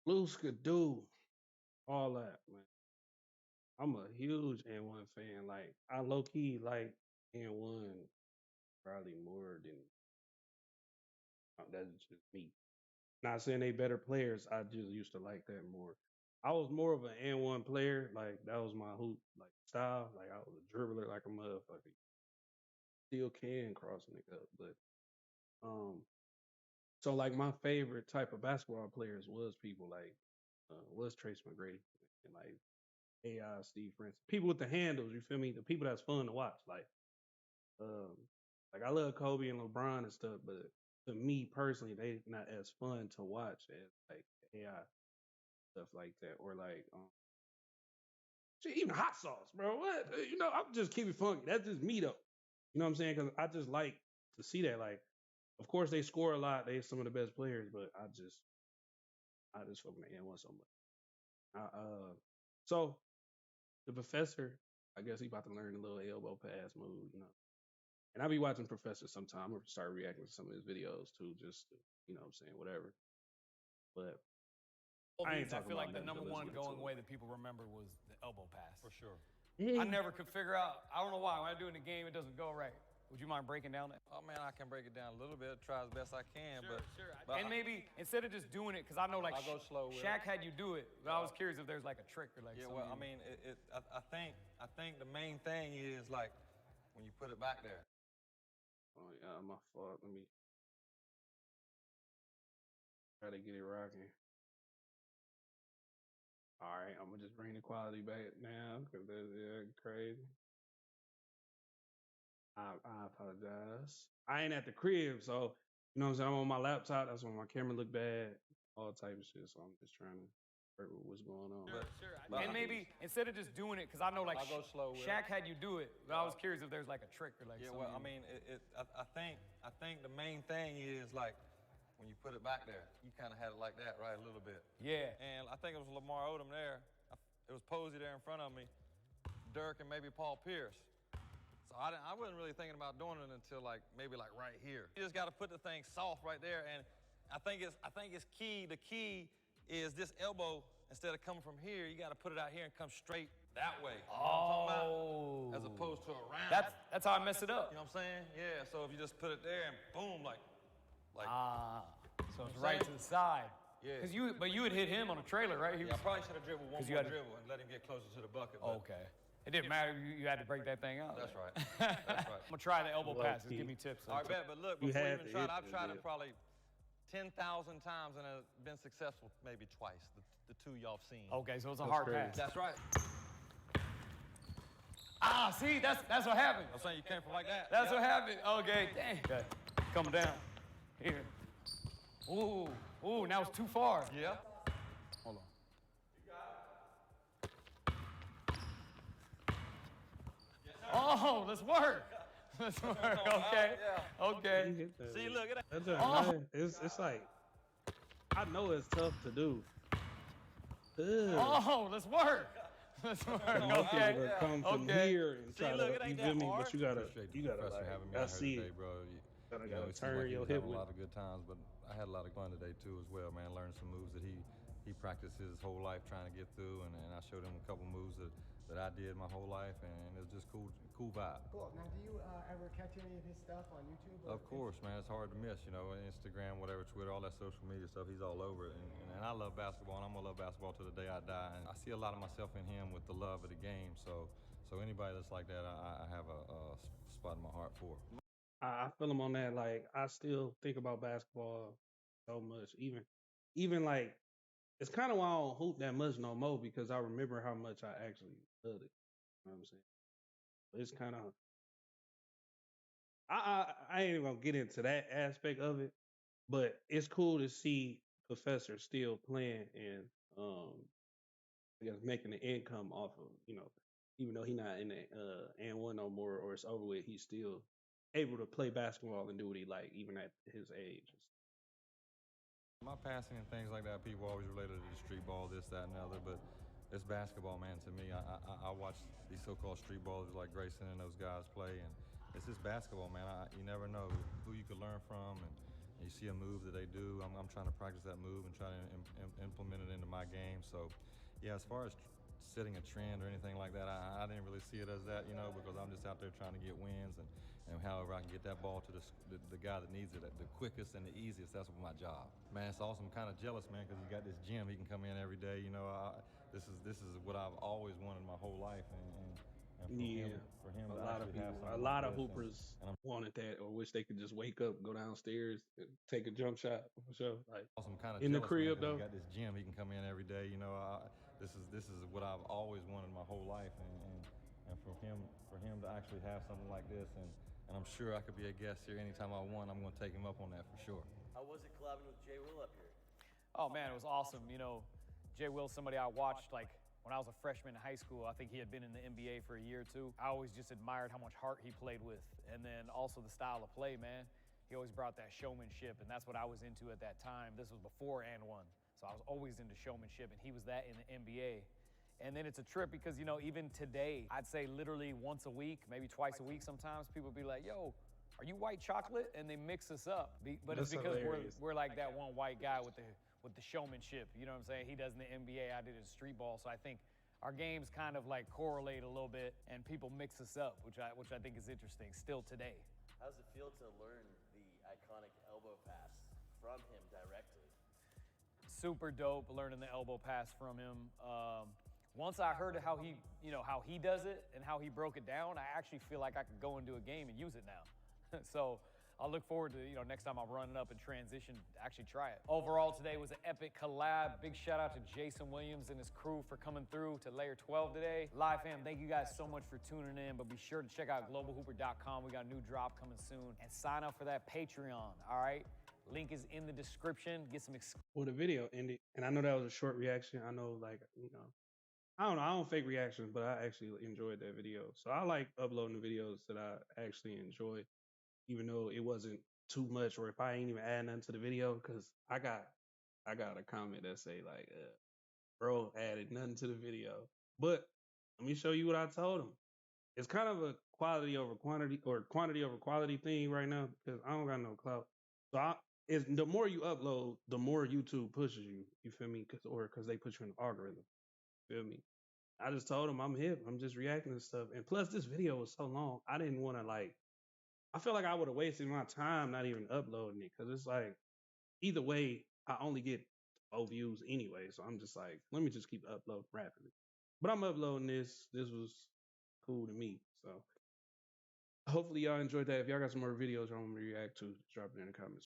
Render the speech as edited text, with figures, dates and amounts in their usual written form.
Blue Skidoo, all that, man. I'm a huge N1 fan. Like I low key like N1 probably more than that's just me. Not saying they better players. I just used to like that more. I was more of an N1 player. Like that was my hoop like style. Like I was a dribbler like a motherfucker. Still can cross a nigga up, but um. So like my favorite type of basketball players was people like was Trace McGrady and like AI Steve Francis. People with the handles, you feel me? The people that's fun to watch. Um like I love Kobe and LeBron and stuff, but to me personally, they not as fun to watch as like AI stuff like that. Or like shit, even hot sauce, bro. What I'm just keep it funky. That's just me though. You know what I'm saying? Because I just like to see that. Like, of course they score a lot. They some of the best players, but I just fucking N1 so much. So the professor, I guess he about to learn a little elbow pass move. And I be watching Professor sometime. I'm gonna start reacting to some of his videos too, just to, what I'm saying, whatever. But All I ain't these, I talking feel about like the nothing, number but let's one get into going it. way that people remember was the elbow pass. For sure. I never could figure out. I don't know why. When I do it in the game, it doesn't go right. Would you mind breaking down that? Oh man, I can break it down a little bit, try as best I can, Sure, but sure. but And maybe instead of just doing it, because I know like I'll go slow with Shaq it. had you do it, but I was curious if there's like a trick or like Yeah, something. well, I mean, I think the main thing is like when you put it back there. Oh yeah, my fault. Let me try to get it rocking. All right, I'm gonna just bring the quality back now because that's crazy. I apologize. I ain't at the crib, so you know what I'm saying. I'm on my laptop. That's why my camera look bad. All type of shit. So I'm just trying to figure out what's going on. Sure, sure. But And maybe instead of just doing it, because I know like I'll go slow with Shaq it. had you do it, but I was curious if there's like a trick or like Yeah, something. well, I mean, I think the main thing is like when you put it back there, you kind of had it like that, right, a little bit. Yeah. And I think it was Lamar Odom there. It was Posey there in front of me, Dirk, and maybe Paul Pierce. So I wasn't really thinking about doing it until like maybe like right here. You just got to put the thing soft right there, and I think it's key. The key is this elbow instead of coming from here, you got to put it out here and come straight that way. You know what I'm talking about? As opposed to around. That's how I mess it up. You know what I'm saying? Yeah. So if you just put it there and boom, like. So it's right to the side. Yeah. But you would hit him on a trailer, right? Yeah, I probably should have dribbled one 'Cause you more had to- dribble and let him get closer to the bucket. But Okay. It didn't matter. You had to break that thing out. That's right. That's right. I'm gonna try the elbow Low passes. key. Give me tips. All right, bet. But look, You before you had even to try it, hit I've it, tried it yeah. probably 10,000 times and have been successful maybe twice. The two y'all have seen. Okay, so it's a hard crazy. pass. That's right. See, that's what happened. I'm saying you came from like that. That's Yep. what happened. Okay, dang. Okay. Come down. Here. Ooh, now it's too far. Yeah. Hold on. Oh, let's work. Let's work. Okay. You Okay. hit that. See, look at that. That's just nice. It's like I know it's tough to do. Ugh. Oh, let's work. Let's work. Most people Okay. that come from Okay. here and See, try look, to, it ain't you that feel me? hard. But you gotta Professor like, having me I out here see today, it. bro. Gotta It seemed turn like he your was hip having a with lot of good times, but I had a lot of fun today too as well, man. Learning some moves that he practiced his whole life trying to get through, and I showed him a couple moves that I did my whole life, and it was just cool vibe. Cool. Now, do you ever catch any of his stuff on YouTube? Or Of course, man. It's hard to miss, Instagram, whatever, Twitter, all that social media stuff. He's all over it, and I love basketball, and I'm gonna love basketball till the day I die. And I see a lot of myself in him with the love of the game. So anybody that's like that, I have a spot in my heart for. I feel him on that. Like I still think about basketball so much. Even like it's kind of why I don't hoop that much no more because I remember how much I actually loved it. You know what I'm saying? It's kind of I ain't even gonna get into that aspect of it, but it's cool to see Professor still playing and I guess making an income off of even though he not in the and one no more or it's over with, he's still able to play basketball and do what he like even at his age. My passing and things like that, people always related to the street ball, this, that, and the other, but it's basketball, man. To me, I watch these so-called street ballers like Grayson and those guys play, and it's just basketball, man. You never know who you could learn from, and you see a move that they do. I'm trying to practice that move and try to implement it into my game. So, yeah, as far as setting a trend or anything like that, I didn't really see it as that, you know, because I'm just out there trying to get wins and however I can get that ball to the guy that needs it the quickest and the easiest. That's my job. Man, it's awesome. I'm kind of jealous, man, because he got this gym. He can come in every day. You know, this is what I've always wanted my whole life, and Yeah, for him a to lot of actually have people, a something lot like of this, hoopers and I'm wanted that or wish they could just wake up, go downstairs, and take a jump shot for sure. Like awesome, kind of in the jealous, man, crib because he though. got this gym. He can come in every day. You know, this is what I've always wanted my whole life, and for him to actually have something like this, and I'm sure I could be a guest here anytime I want. I'm going to take him up on that for sure. How was it collabing with Jay Will up here? Oh man, it was awesome. You know, Jay Will, somebody I watched like when I was a freshman in high school. I think he had been in the NBA for a year or two. I always just admired how much heart he played with, and then also the style of play, man. He always brought that showmanship, and that's what I was into at that time. This was before and one, so I was always into showmanship, and he was that in the NBA. And then it's a trip because, you know, even today, I'd say literally once a week, maybe twice a week sometimes, people be like, yo, are you white chocolate? And they mix us up. But it's That's because hilarious. we're like that one white guy with the showmanship. You know what I'm saying? He does in the NBA, I did in street ball. So I think our games kind of like correlate a little bit, and people mix us up, which I think is interesting still today. How does it feel to learn the iconic elbow pass from him directly? Super dope learning the elbow pass from him. Once I heard how he does it and how he broke it down, I actually feel like I could go into a game and use it now. So I'll look forward to, next time I'm running up and transition, actually try it. Overall, today was an epic collab. Big shout out to Jason Williams and his crew for coming through to Layer 12 today. Live fam, thank you guys so much for tuning in, but be sure to check out globalhooper.com. We got a new drop coming soon, and sign up for that Patreon, all right? Link is in the description. Get some Well, the video ended, and I know that was a short reaction. I know, like, I don't know. I don't fake reactions, but I actually enjoyed that video. So I like uploading the videos that I actually enjoy, even though it wasn't too much, or if I ain't even add nothing to the video, because I got a comment that say like, bro added nothing to the video. But let me show you what I told him. It's kind of a quality over quantity or quantity over quality thing right now because I don't got no clout. So it's the more you upload, the more YouTube pushes you. You feel me? Because they put you in the algorithm. Feel me? I just told him I'm hip. I'm just reacting to stuff. And plus, this video was so long. I didn't want to like. I feel like I would have wasted my time not even uploading it because it's like either way, I only get 4 views anyway. So I'm just like, let me just keep uploading rapidly. But I'm uploading this. This was cool to me. So hopefully y'all enjoyed that. If y'all got some more videos y'all want me to react to, drop it in the comments.